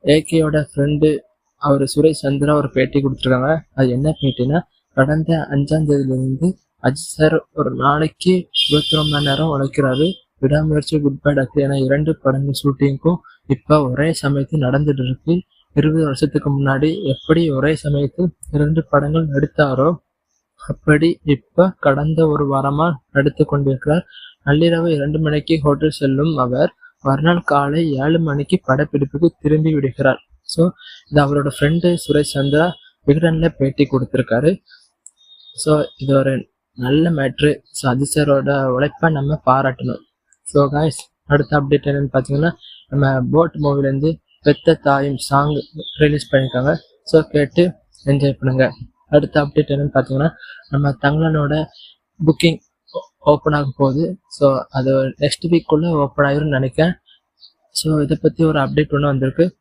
ஏகேயோட friend அவர் சுரேஷ் சந்திரா ஒரு பேட்டி கொடுத்துருக்காங்க. அது என்ன பேட்டினா, கடந்த 5ஆம் தேதியிலிருந்து அஜித் சார் ஒரு நாளைக்கு 24 மணி நேரம் உழைக்கிறாரு. விடாமுயற்சி, குட் பை டாக்டர் என 2 படங்கள் ஷூட்டிங்கும் இப்போ ஒரே சமயத்தில் நடந்துட்டு இருக்கு. 20 வருஷத்துக்கு முன்னாடி எப்படி ஒரே சமயத்தில் 2 படங்கள் நடித்தாரோ அப்படி இப்ப கடந்த ஒரு வாரமா நடித்து கொண்டிருக்கிறார். நள்ளிரவு 2 மணிக்கு ஹோட்டல் செல்லும் அவர் மறுநாள் காலை 7 மணிக்கு படப்பிடிப்புக்கு திரும்பி விடுகிறார். ஸோ இது அவரோட ஃப்ரெண்டு சுரேஷ் சந்திரா விகடன்ல பேட்டி கொடுத்துருக்காரு. ஸோ இது ஒரு நல்ல மேட்ரு. ஸோ அஜித் சாரோட உழைப்பை நம்ம பாராட்டணும். ஸோ காய்ஸ், அடுத்த அப்டேட் என்னன்னு பார்த்தீங்கன்னா, நம்ம போட் மூவிலேருந்து பெத்த தாயும் சாங் ரிலீஸ் பண்ணியிருக்காங்க. ஸோ கேட்டு என்ஜாய் பண்ணுங்க. அடுத்த அப்டேட் என்னன்னு பார்த்தீங்கன்னா, நம்ம தங்கலனோட புக்கிங் ஓப்பன் ஆக போகுது. ஸோ அது நெக்ஸ்ட் வீக்குள்ளே ஓப்பன் ஆகிரும்னு நினைக்கிறேன். ஸோ இதை பற்றி ஒரு அப்டேட் ஒன்று வந்திருக்கு.